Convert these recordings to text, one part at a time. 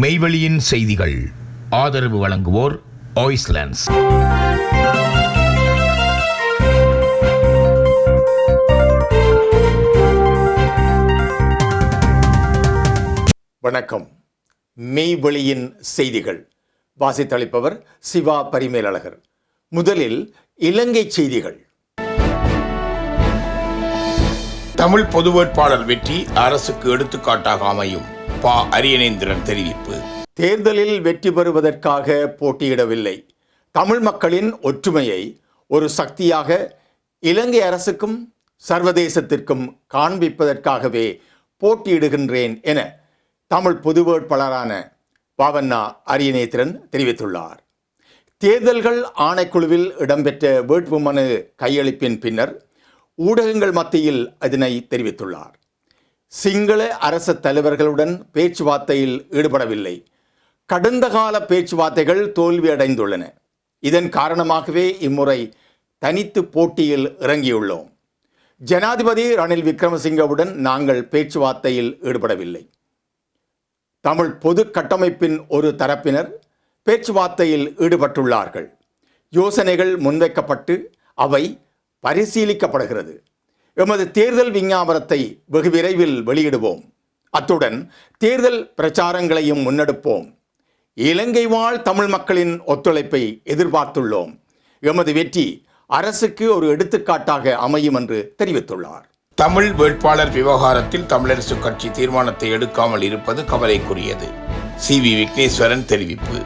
மெய்வெளியின் செய்திகள் ஆதரவு வழங்குவோர் ஆய்ஸ்லாண்ட்ஸ். வணக்கம். மெய்வெளியின் செய்திகள் வாசித்தளிப்பவர் சிவா பரிமேலழகர். முதலில் இலங்கை செய்திகள். தமிழ் பொது வேட்பாளர் வெற்றி அரசுக்கு எடுத்துக்காட்டாக அமையும். பா. அரியநேந்திரன் தெரிவிப்பு. தேர்தலில் வெற்றி பெறுவதற்காக போட்டியிடவில்லை. தமிழ் மக்களின் ஒற்றுமையை ஒரு சக்தியாக இலங்கை அரசுக்கும் சர்வதேசத்திற்கும் காண்பிப்பதற்காகவே போட்டியிடுகின்றேன் என தமிழ் பொது வேட்பாளரான பாவண்ணா அரியநேந்திரன் தெரிவித்துள்ளார். தேர்தல்கள் ஆணைக்குழுவில் இடம்பெற்ற வேட்புமனு கையளிப்பின் பின்னர் ஊடகங்கள் மத்தியில் இதனை தெரிவித்துள்ளார். சிங்கள அரச தலைவர்களுடன் பேச்சுவார்த்தையில் ஈடுபடவில்லை. கடந்த கால பேச்சுவார்த்தைகள் தோல்வியடைந்துள்ளன. இதன் காரணமாகவே இம்முறை தனித்து போட்டியில் இறங்கியுள்ளோம். ஜனாதிபதி ரணில் விக்ரமசிங்கவுடன் நாங்கள் பேச்சுவார்த்தையில் ஈடுபடவில்லை. தமிழ் பொது கட்டமைப்பின் ஒரு தரப்பினர் பேச்சுவார்த்தையில் ஈடுபட்டுள்ளார்கள். யோசனைகள் முன்வைக்கப்பட்டு அவை பரிசீலிக்கப்படுகிறது. எமது தேர்தல் விஞ்ஞாபனத்தை வெகு விரைவில் வெளியிடுவோம். அத்துடன் தேர்தல் பிரச்சாரங்களையும் முன்னெடுப்போம். இலங்கை வாழ் தமிழ் மக்களின் ஒத்துழைப்பை எதிர்பார்த்துள்ளோம். எமது வெற்றி அரசுக்கு ஒரு எடுத்துக்காட்டாக அமையும் என்று தெரிவித்துள்ளார். தமிழ் வேட்பாளர் விவகாரத்தில் தமிழரசு கட்சி தீர்மானத்தை எடுக்காமல் இருப்பது கவலைக்குரியது. சி.வி. விக்னேஸ்வரன் தெரிவிப்பு.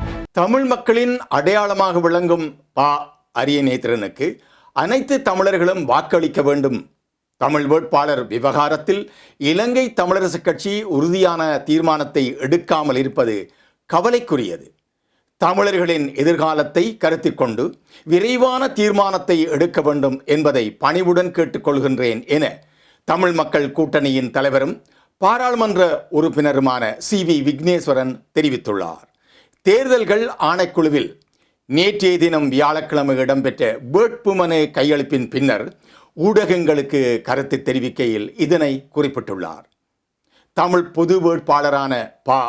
தமிழ் மக்களின் அடையாளமாக விளங்கும் பா. அரியநேந்திரனுக்கு அனைத்து தமிழர்களும் வாக்களிக்க வேண்டும். தமிழ் வேட்பாளர் விவகாரத்தில் இலங்கை தமிழரசு கட்சி உறுதியான தீர்மானத்தை எடுக்காமல் இருப்பது கவலைக்குரியது. தமிழர்களின் எதிர்காலத்தை கருத்தில் கொண்டு விரைவான தீர்மானத்தை எடுக்க வேண்டும் என்பதை பணிவுடன் கேட்டுக்கொள்கின்றேன் என தமிழ் மக்கள் கூட்டணியின் தலைவரும் பாராளுமன்ற உறுப்பினருமான சி.வி. விக்னேஸ்வரன் தெரிவித்துள்ளார். தேர்தல்கள் ஆணைக்குழுவில் நேற்றைய தினம் வியாழக்கிழமை இடம்பெற்ற வேட்புமனு கையளிப்பின் பின்னர் ஊடகங்களுக்கு கருத்து தெரிவிக்கையில் இதனை குறிப்பிட்டுள்ளார். தமிழ் பொது வேட்பாளரான பா.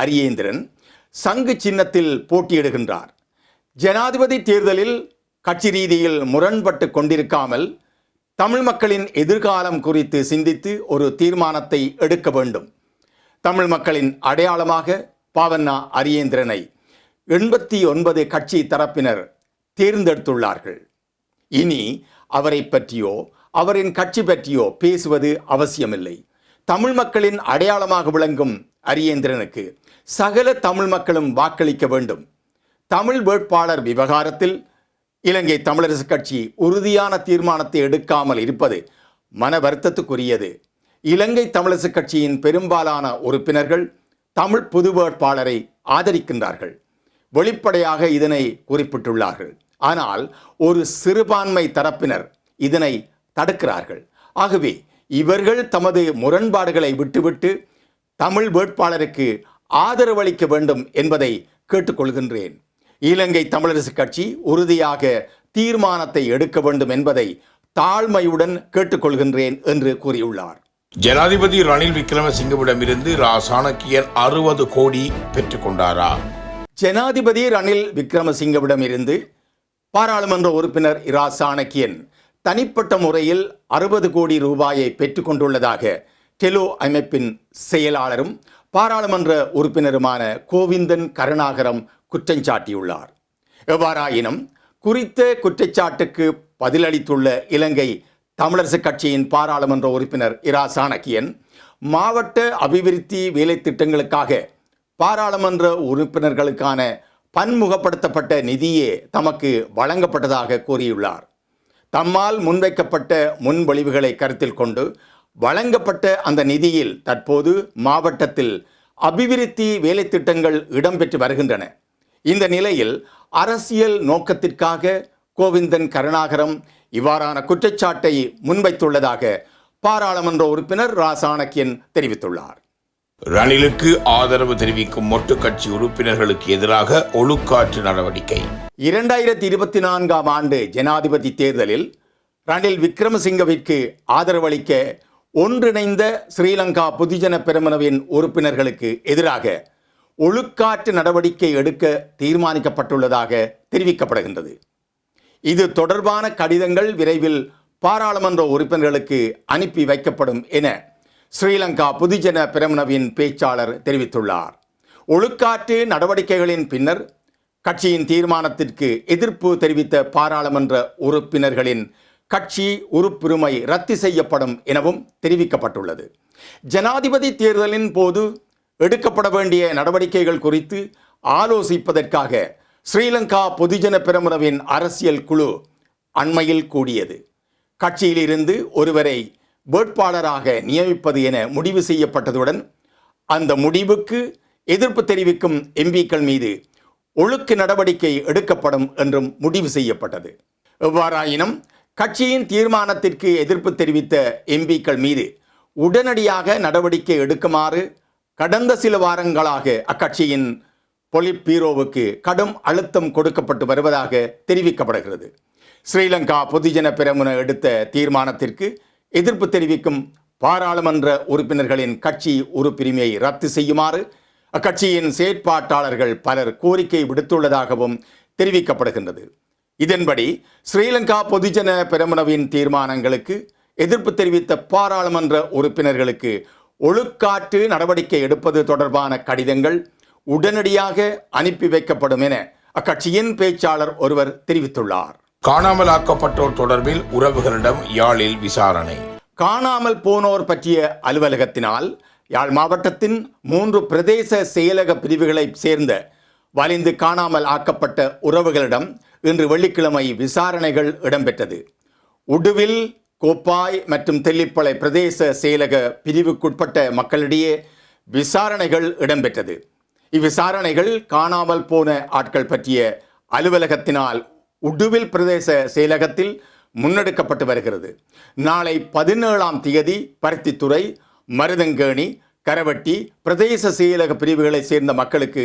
அரியேந்திரன் சங்கு சின்னத்தில் போட்டியிடுகின்றார். ஜனாதிபதி தேர்தலில் கட்சி ரீதியில் முரண்பட்டு கொண்டிருக்காமல் தமிழ் மக்களின் எதிர்காலம் குறித்து சிந்தித்து ஒரு தீர்மானத்தை எடுக்க வேண்டும். தமிழ் மக்களின் அடையாளமாக பாவண்ணா அரியேந்திரனை 89 கட்சி தரப்பினர் தேர்ந்தெடுத்துள்ளார்கள். இனி அவரை பற்றியோ அவரின் கட்சி பற்றியோ பேசுவது அவசியமில்லை. தமிழ் மக்களின் அடையாளமாக விளங்கும் அரியேந்திரனுக்கு சகல தமிழ் மக்களும் வாக்களிக்க வேண்டும். தமிழ் வேட்பாளர் விவகாரத்தில் இலங்கை தமிழரசு கட்சி உறுதியான தீர்மானத்தை எடுக்காமல் இருப்பது மன வருத்தத்துக்குரியது. இலங்கை தமிழரசு கட்சியின் பெரும்பாலான உறுப்பினர்கள் தமிழ் பொது வேட்பாளரை ஆதரிக்கின்றார்கள். வெளிப்படையாக இதனை குறிப்பிட்டுள்ளார்கள். ஆனால் ஒரு சிறுபான்மை தரப்பினர் இதனை தடுக்கிறார்கள். ஆகவே இவர்கள் தமது முரண்பாடுகளை விட்டுவிட்டு தமிழ் வேட்பாளருக்கு ஆதரவளிக்க வேண்டும் என்பதை கேட்டுக்கொள்கின்றேன். இலங்கை தமிழரசு கட்சி உறுதியாக தீர்மானத்தை எடுக்க வேண்டும் என்பதை தாழ்மையுடன் கேட்டுக்கொள்கின்றேன் என்று கூறியுள்ளார். ஜனாதிபதி ரணில் விக்ரமசிங்கவிடமிருந்து ரா. சாணக்கியன் 60 கோடி பெற்றுக் கொண்டாரா? ஜனாதிபதி ரணில் விக்ரமசிங்கவிடமிருந்து பாராளுமன்ற உறுப்பினர் இரா. சாணக்கியன் தனிப்பட்ட முறையில் 60 கோடி ரூபாயை பெற்றுக்கொண்டுள்ளதாக டெலோ அமைப்பின் செயலாளரும் பாராளுமன்ற உறுப்பினருமான கோவிந்தன் கருணாகரம் குற்றஞ்சாட்டியுள்ளார். எவ்வாறாயினும் குறித்த குற்றச்சாட்டுக்கு பதிலளித்துள்ள இலங்கை தமிழரசு கட்சியின் பாராளுமன்ற உறுப்பினர் இரா. சாணக்கியன் மாவட்ட அபிவிருத்தி வேலை திட்டங்களுக்காக பாராளுமன்ற உறுப்பினர்களுக்கான பன்முகப்படுத்தப்பட்ட நிதியே தமக்கு வழங்கப்பட்டதாக கூறியுள்ளார். தம்மால் முன்வைக்கப்பட்ட முன்வழிவுகளை கருத்தில் கொண்டு வழங்கப்பட்ட அந்த நிதியில் தற்போது மாவட்டத்தில் அபிவிருத்தி வேலை திட்டங்கள் இடம்பெற்று வருகின்றன. இந்த நிலையில் அரசியல் நோக்கத்திற்காக கோவிந்தன் கருணாகரம் இவ்வாறான குற்றச்சாட்டை முன்வைத்துள்ளதாக பாராளுமன்ற உறுப்பினர் ரா. சாணக்கியன் தெரிவித்துள்ளார். ரணிலுக்கு ஆதரவு தெரிவிக்கும் மொட்டு கட்சி உறுப்பினர்களுக்கு எதிராக ஒழுக்காற்று நடவடிக்கை. 2024 ஆண்டு ஜனாதிபதி தேர்தலில் ரணில் விக்ரமசிங்கவிற்கு ஆதரவளிக்க ஒன்றிணைந்த ஸ்ரீலங்கா பொதுஜன பெரமுனவின் உறுப்பினர்களுக்கு எதிராக ஒழுக்காற்று நடவடிக்கை எடுக்க தீர்மானிக்கப்பட்டுள்ளதாக தெரிவிக்கப்படுகின்றது. இது தொடர்பான கடிதங்கள் விரைவில் பாராளுமன்ற உறுப்பினர்களுக்கு அனுப்பி வைக்கப்படும் என ஸ்ரீலங்கா பொதுஜன பெரமுனவின் பேச்சாளர் தெரிவித்துள்ளார். ஒழுக்காற்று நடவடிக்கைகளின் பின்னர் கட்சியின் தீர்மானத்திற்கு எதிர்ப்பு தெரிவித்த பாராளுமன்ற உறுப்பினர்களின் கட்சி உறுப்புரிமை ரத்து செய்யப்படும் எனவும் தெரிவிக்கப்பட்டுள்ளது. ஜனாதிபதி தேர்தலின் போது எடுக்கப்பட வேண்டிய நடவடிக்கைகள் குறித்து ஆலோசிப்பதற்காக ஸ்ரீலங்கா பொதுஜன பெரமுனவின் அரசியல் குழு அண்மையில் கூடியது. கட்சியிலிருந்து ஒருவரை வேட்பாளராக நியமிப்பது என முடிவு செய்யப்பட்டதுடன் அந்த முடிவுக்கு எதிர்ப்பு தெரிவிக்கும் எம்பிக்கள் மீது ஒழுக்கு நடவடிக்கை எடுக்கப்படும் என்றும் முடிவு செய்யப்பட்டது. எவ்வாறாயினும் கட்சியின் தீர்மானத்திற்கு எதிர்ப்பு தெரிவித்த எம்பிக்கள் மீது உடனடியாக நடவடிக்கை எடுக்குமாறு கடந்த சில வாரங்களாக அக்கட்சியின் பொலிட் பீரோவுக்கு கடும் அழுத்தம் கொடுக்கப்பட்டு வருவதாக தெரிவிக்கப்படுகிறது. ஸ்ரீலங்கா பொதுஜன பெரமுன எடுத்த தீர்மானத்திற்கு எதிர்ப்பு தெரிவிக்கும் பாராளுமன்ற உறுப்பினர்களின் கட்சி உறுப்புரிமையை ரத்து செய்யுமாறு அக்கட்சியின் செயற்பாட்டாளர்கள் பலர் கோரிக்கை விடுத்துள்ளதாகவும் தெரிவிக்கப்படுகின்றது. இதன்படி ஸ்ரீலங்கா பொதுஜன பெரமுனவின் தீர்மானங்களுக்கு எதிர்ப்பு தெரிவித்த பாராளுமன்ற உறுப்பினர்களுக்கு ஒழுக்காற்று நடவடிக்கை எடுப்பது தொடர்பான கடிதங்கள் உடனடியாக அனுப்பி வைக்கப்படும் என அக்கட்சியின் பேச்சாளர் ஒருவர் தெரிவித்துள்ளார். காணாமல் ஆக்கப்பட்டோர் தொடர்பில் உறவுகளிடம் யாழில் விசாரணை. காணாமல் போனோர் பற்றிய அலுவலகத்தினால் யாழ் மாவட்டத்தின் 3 பிரதேச செயலக பிரிவுகளைச் சேர்ந்த வலிந்து காணாமல் ஆக்கப்பட்ட உறவுகளிடம் இன்று வெள்ளிக்கிழமை விசாரணைகள் இடம்பெற்றது. உடுவில், கோப்பாய் மற்றும் தெல்லிப்பளை பிரதேச செயலக பிரிவுக்குட்பட்ட மக்களிடையே விசாரணைகள் இடம்பெற்றது. இவ்விசாரணைகள் காணாமல் போன ஆட்கள் பற்றிய அலுவலகத்தினால் உடுவில் பிரதேச செயலகத்தில் முன்னெடுக்கப்பட்டு வருகிறது. நாளை 17ஆம் தேதி பருத்தித்துறை, மருதங்கேணி, கரவட்டி பிரதேச செயலக பிரிவுகளைச் சேர்ந்த மக்களுக்கு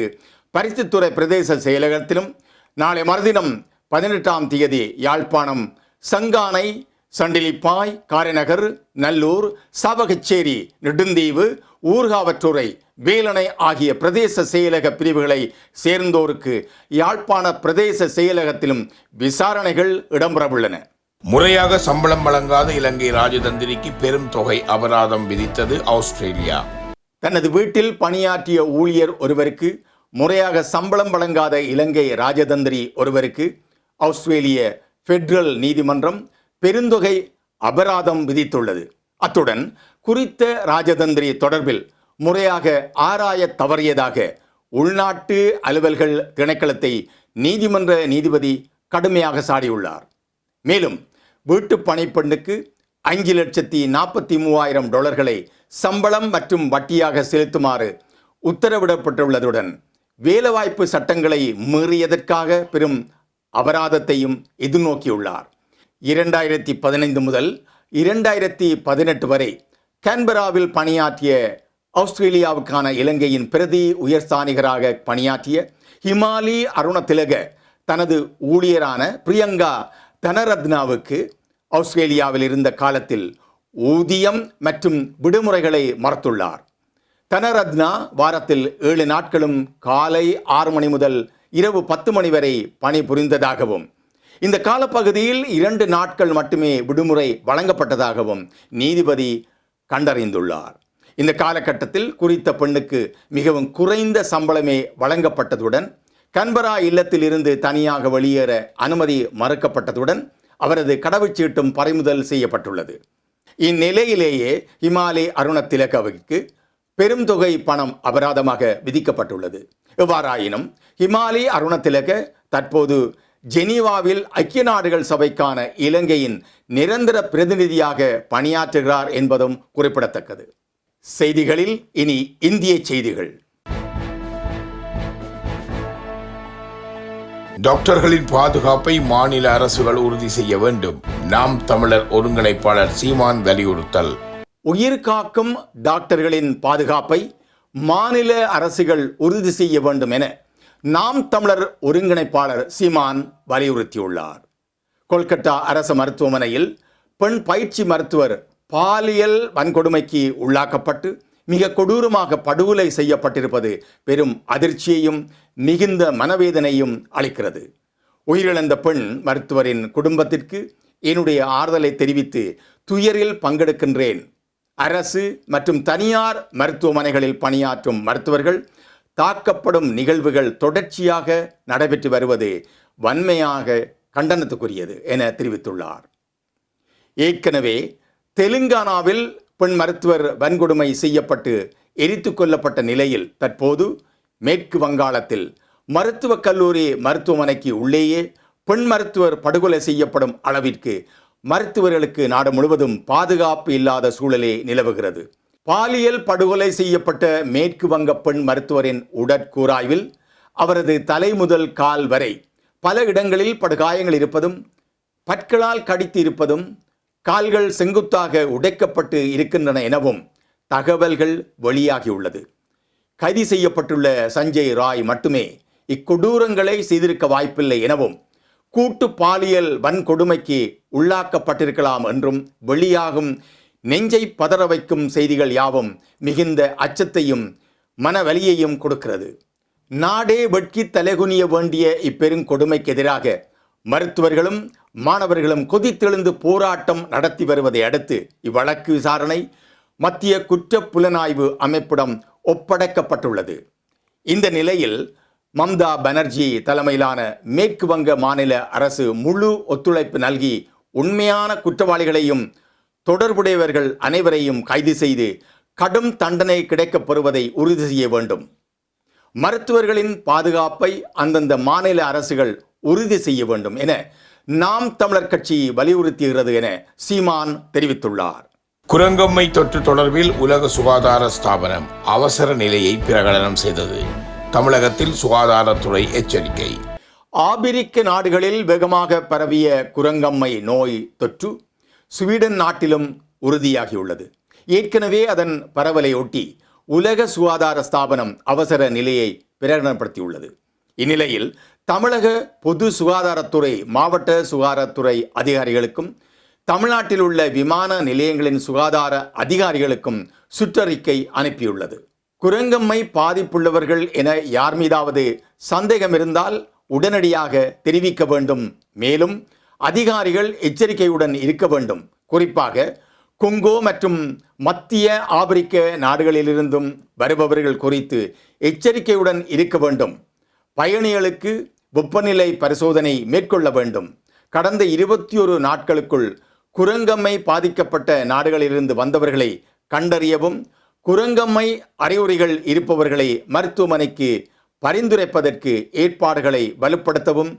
பருத்தித்துறை பிரதேச செயலகத்திலும், நாளை மறுதினம் 18ஆம் தேதி யாழ்ப்பாணம் சங்கானை, சண்டிலிப்பாய், காரைநகர், நல்லூர், சாவகச்சேரி, நெடுந்தீவு, ஊர்காவற்றுறை, வேலணை ஆகிய பிரதேச செயலக பிரிவுகளை சேர்ந்தோருக்கு யாழ்ப்பாண பிரதேச செயலகத்திலும் விசாரணைகள் இடம்பெறவுள்ளன. முறையாக சம்பளம் வழங்காத இலங்கை ராஜதந்திரிக்கு பெரும் தொகை அபராதம் விதித்தது ஆஸ்திரேலியா. தனது வீட்டில் பணியாற்றிய ஊழியர் ஒருவருக்கு முறையாக சம்பளம் வழங்காத இலங்கை ராஜதந்திரி ஒருவருக்கு ஆஸ்திரேலிய பெடரல் நீதிமன்றம் பெருந்தொகை அபராதம் விதித்துள்ளது. அத்துடன் குறித்த ராஜதந்திரி தொடர்பில் முறையாக ஆராய தவறியதாக உள்நாட்டு அலுவல்கள் திணைக்களத்தை நீதிமன்ற நீதிபதி கடுமையாக சாடியுள்ளார். மேலும் வீட்டு பணிப்பெண்ணுக்கு $5,43,000 சம்பளம் மற்றும் வட்டியாக செலுத்துமாறு உத்தரவிடப்பட்டுள்ளதுடன் வேலைவாய்ப்பு சட்டங்களை மீறியதற்காக பெரும் அபராதத்தையும் எதிர்நோக்கியுள்ளார். 2015 முதல் 2018 வரை கேன்பராவில் பணியாற்றிய ஆஸ்திரேலியாவுக்கான இலங்கையின் பிரதி உயர்ஸ்தானிகராக பணியாற்றிய ஹிமாலி அருணதிலக தனது ஊழியரான பிரியங்கா தனரத்னாவுக்கு ஆஸ்திரேலியாவில் இருந்த காலத்தில் ஊதியம் மற்றும் விடுமுறைகளை மறுத்துள்ளார். தனரத்னா வாரத்தில் 7 நாட்களும் காலை 6 மணி முதல் இரவு 10 மணி வரை பணிபுரிந்ததாகவும் இந்த காலப்பகுதியில் 2 நாட்கள் மட்டுமே விடுமுறை வழங்கப்பட்டதாகவும் நீதிபதி கண்டறிந்துள்ளார். இந்த காலகட்டத்தில் குறித்த பெண்ணுக்கு மிகவும் குறைந்த சம்பளமே வழங்கப்பட்டதுடன் கன்பரா இல்லத்தில் இருந்து தனியாக வெளியேற அனுமதி மறுக்கப்பட்டதுடன் அவரது கடவுச்சீட்டும் பறிமுதல் செய்யப்பட்டுள்ளது. இந்நிலையிலேயே ஹிமாலி அருணதிலகவிற்கு பெரும் தொகை பணம் அபராதமாக விதிக்கப்பட்டுள்ளது. எவ்வாறாயினும் ஹிமாலி அருணதிலக தற்போது ஜெனீவாவில் ஐக்கிய நாடுகள் சபைக்கான இலங்கையின் நிரந்தர பிரதிநிதியாக பணியாற்றுகிறார் என்பதும் குறிப்பிடத்தக்கது. செய்திகளில் இனி இந்திய செய்திகள். டாக்டர்களின் பாதுகாப்பை மாநில அரசுகள் உறுதி செய்ய வேண்டும். நாம் தமிழர் ஒருங்கிணைப்பாளர் சீமான் வலியுறுத்தல். உயிர் காக்கும் டாக்டர்களின் பாதுகாப்பை மாநில அரசுகள் உறுதி செய்ய வேண்டும் என நாம் தமிழர் ஒருங்கிணைப்பாளர் சீமான் வலியுறுத்தியுள்ளார். கொல்கத்தா அரசு மருத்துவமனையில் பெண் பயிற்சி மருத்துவர் பாலியல் வன்கொடுமைக்கு உள்ளாக்கப்பட்டு மிக கொடூரமாக படுகொலை செய்யப்பட்டிருப்பது பெரும் அதிர்ச்சியையும் மிகுந்த மனவேதனையும் அளிக்கிறது. உயிரிழந்த பெண் மருத்துவரின் குடும்பத்திற்கு என்னுடைய ஆறுதலை தெரிவித்து துயரில் பங்கெடுக்கின்றேன். அரசு மற்றும் தனியார் மருத்துவமனைகளில் பணியாற்றும் மருத்துவர்கள் தாக்கப்படும் நிகழ்வுகள் தொடர்ச்சியாக நடைபெற்று வருவது வன்மையாக கண்டனத்துக்குரியது என தெரிவித்துள்ளார். ஏற்கனவே தெலுங்கானாவில் பெண் மருத்துவர் வன்கொடுமை செய்யப்பட்டு எரித்து கொல்லப்பட்ட நிலையில் தற்போது மேற்கு வங்காளத்தில் மருத்துவக் கல்லூரி மருத்துவமனைக்கு உள்ளேயே பெண் மருத்துவர் படுகொலை செய்யப்படும் அளவிற்கு மருத்துவர்களுக்கு நாடு முழுவதும் பாதுகாப்பு இல்லாத சூழலே நிலவுகிறது. பாலியல் படுகொலை செய்யப்பட்ட மேற்கு வங்க பெண் மருத்துவரின் உடற்கூராய்வில் அவரது தலை முதல் கால் வரை பல இடங்களில் படுகாயங்கள் இருப்பதும், பற்களால் கடித்து இருப்பதும், கால்கள் செங்குத்தாக உடைக்கப்பட்டு இருக்கின்றன எனவும் தகவல்கள் வெளியாகியுள்ளது. கைது செய்யப்பட்டுள்ள சஞ்சய் ராய் மட்டுமே இக்கொடூரங்களை செய்திருக்க வாய்ப்பில்லை எனவும் கூட்டு பாலியல் வன்கொடுமைக்கு உள்ளாக்கப்பட்டிருக்கலாம் என்றும் வெளியாகும் நெஞ்சை பதற வைக்கும் செய்திகள் யாவும் மிகுந்த அச்சத்தையும் மனவலியையும் கொடுக்கிறது. நாடே வெட்கி தலைகுனிய வேண்டிய இப்பெருங்கொடுமைக்கு எதிராக மருத்துவர்களும் மாணவர்களும் கொதித்தெழுந்து போராட்டம் நடத்தி வருவதை அடுத்து இவ்வழக்கு விசாரணை மத்திய குற்ற புலனாய்வு அமைப்பிடம் ஒப்படைக்கப்பட்டுள்ளது. இந்த நிலையில் மம்தா பானர்ஜி தலைமையிலான மேற்கு வங்க மாநில அரசு முழு ஒத்துழைப்பு நல்கி உண்மையான குற்றவாளிகளையும் தொடர்புடையவர்கள் அனைவரையும் கைது செய்து கடும் தண்டனை கிடைக்கப் பெறுவதை உறுதி செய்ய வேண்டும். மருத்துவர்களின் பாதுகாப்பை அந்தந்த மாநில அரசுகள் உறுதி செய்ய வேண்டும் என நாம் தமிழர் கட்சி வலியுறுத்துகிறது என சீமான் தெரிவித்துள்ளார். குரங்கம்மை தொற்று தொடர்பில் உலக சுகாதார ஸ்தாபனம் அவசர நிலையை பிரகடனம் செய்தது. தமிழகத்தில் சுகாதாரத்துறை எச்சரிக்கை. ஆபிரிக்க நாடுகளில் வேகமாக பரவிய குரங்கம்மை நோய் தொற்று ஸ்வீடன் நாட்டிலும் உறுதியாகியுள்ளது. ஏற்கனவே அதன் பரவலை ஒட்டி உலக சுகாதார ஸ்தாபனம் அவசர நிலையை பிரகடனப்படுத்தியுள்ளது. இந்நிலையில் தமிழக பொது சுகாதாரத்துறை மாவட்ட சுகாதாரத்துறை அதிகாரிகளுக்கும் தமிழ்நாட்டில் உள்ள விமான நிலையங்களின் சுகாதார அதிகாரிகளுக்கும் சுற்றறிக்கை அனுப்பியுள்ளது. குரங்கம்மை பாதிப்புள்ளவர்கள் என யார் மீதாவது சந்தேகம் இருந்தால் உடனடியாக தெரிவிக்க வேண்டும். மேலும் அதிகாரிகள் எச்சரிக்கையுடன் இருக்க வேண்டும். குறிப்பாக கொங்கோ மற்றும் மத்திய ஆப்பிரிக்க நாடுகளிலிருந்தும் வருபவர்கள் குறித்து எச்சரிக்கையுடன் இருக்க வேண்டும். பயணிகளுக்கு வெப்பநிலை பரிசோதனை மேற்கொள்ள வேண்டும். கடந்த 21 நாட்களுக்குள் குரங்கம்மை பாதிக்கப்பட்ட நாடுகளிலிருந்து வந்தவர்களை கண்டறியவும், குரங்கம்மை அறிகுறிகள் இருப்பவர்களை மருத்துவமனைக்கு பரிந்துரைப்பதற்கு ஏற்பாடுகளை வலுப்படுத்தவும்,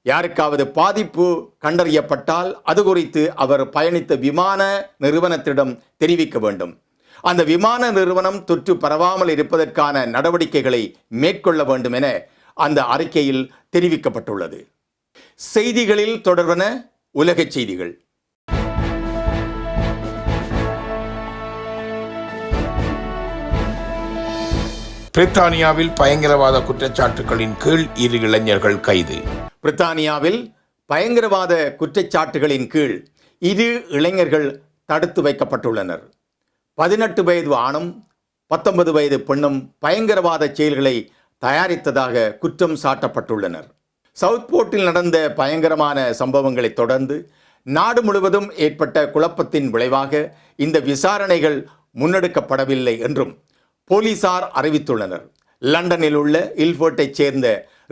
யாருக்காவது பாதிப்பு கண்டறியப்பட்டால் அது குறித்து அவர் பயணித்த விமான நிறுவனத்திடம் தெரிவிக்க வேண்டும். அந்த விமான நிறுவனம் தொற்று பரவாமல் இருப்பதற்கான நடவடிக்கைகளை மேற்கொள்ள வேண்டும் என அந்த அறிக்கையில் தெரிவிக்கப்பட்டுள்ளது. செய்திகளில் தொடர்பான உலகச் செய்திகள். பிரித்தானியாவில் பயங்கரவாத குற்றச்சாட்டுகளின் கீழ் 2 இளைஞர்கள் கைது. பிரித்தானியாவில் பயங்கரவாத குற்றச்சாட்டுகளின் கீழ் 2 இளைஞர்கள் தடுத்து வைக்கப்பட்டுள்ளனர். 18 வயது ஆணும் 19 வயது பெண்ணும் பயங்கரவாத செயல்களை தயாரித்ததாக குற்றம் சாட்டப்பட்டுள்ளனர். சவுத்போர்ட்டில் நடந்த பயங்கரமான சம்பவங்களை தொடர்ந்து நாடு முழுவதும் ஏற்பட்ட குழப்பத்தின் விளைவாக இந்த விசாரணைகள் முன்னெடுக்கப்படவில்லை என்றும் போலீசார் அறிவித்துள்ளனர். லண்டனில் உள்ள இல்ஃபோர்ட்டைச் சேர்ந்த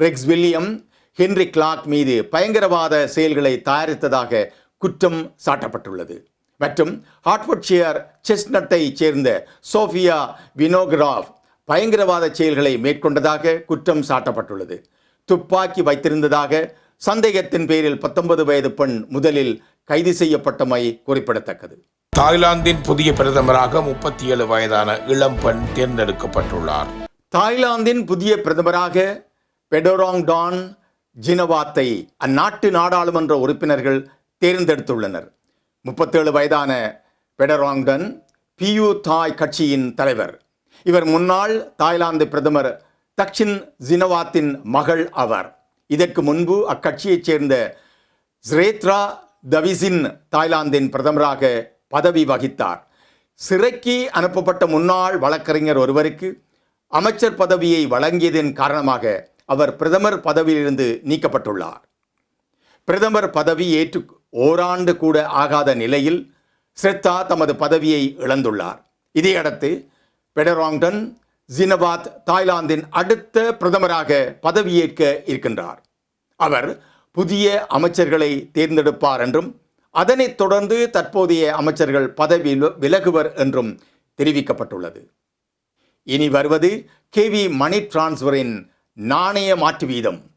ரெக்ஸ் வில்லியம் ஹென்ரி கிளார்க் மீது பயங்கரவாத செயல்களை தயாரித்ததாக குற்றம் சாட்டப்பட்டுள்ளது. மற்றும் ஹார்ட்ஃபோர்ட்ஷியர் செஸ்னட்டை சேர்ந்த சோஃபியா வினோகிராஃப் பயங்கரவாத செயல்களை மேற்கொண்டதாக குற்றம் சாட்டப்பட்டுள்ளது. துப்பாக்கி வைத்திருந்ததாக சந்தேகத்தின் பேரில் 19 வயது பெண் முதலில் கைது செய்யப்பட்டமை குறிப்பிடத்தக்கது. தாய்லாந்தின் புதிய பிரதமராக 37 வயதான இளம் பெண் தேர்ந்தெடுக்கப்பட்டுள்ளார். தாய்லாந்தின் புதிய பிரதமராக பெடோராங்டான் ஜினவாத்தை அந்நாட்டு நாடாளுமன்ற உறுப்பினர்கள் தேர்ந்தெடுத்துள்ளனர். 37 வயதான பெடராங்டன் பியூ தாய் கட்சியின் தலைவர். இவர் முன்னாள் தாய்லாந்து பிரதமர் தக்ஷின் ஜினவாத்தின் மகள் ஆவார். இதற்கு முன்பு அக்கட்சியைச் சேர்ந்த ஸ்ரேத்ரா தவிசின் தாய்லாந்தின் பிரதமராக பதவி வகித்தார். சிறைக்கு அனுப்பப்பட்ட முன்னாள் வழக்கறிஞர் ஒருவருக்கு அமைச்சர் பதவியை வழங்கியதன் காரணமாக அவர் பிரதமர் பதவியிலிருந்து நீக்கப்பட்டுள்ளார். பிரதமர் பதவி ஏற்று ஓராண்டு கூட ஆகாத நிலையில் ஸ்ரெத்தா தமது பதவியை இழந்துள்ளார். இதையடுத்து பெடராங்டன் ஜினவாத் தாய்லாந்தின் அடுத்த பிரதமராக பதவியேற்க இருக்கின்றார். அவர் புதிய அமைச்சர்களை தேர்ந்தெடுப்பார் என்றும் அதனைத் தொடர்ந்து தற்போதைய அமைச்சர்கள் பதவி விலகுவர் என்றும் தெரிவிக்கப்பட்டுள்ளது. இனி வருவது KV மணி டிரான்ஸ்ஃபரின் நாணய மாற்று வீதம்.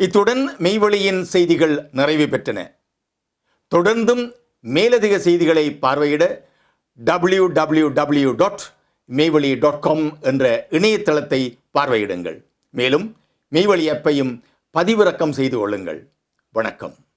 இத்துடன் மெய்வழியின் செய்திகள் நிறைவு பெற்றன. தொடர்ந்தும் மேலதிக செய்திகளை பார்வையிட www.மெய்வழி.com என்ற இணையதளத்தை பார்வையிடுங்கள். மேலும் மெய்வழி ஆப்பையும் பதிவிறக்கம் செய்து கொள்ளுங்கள். வணக்கம்.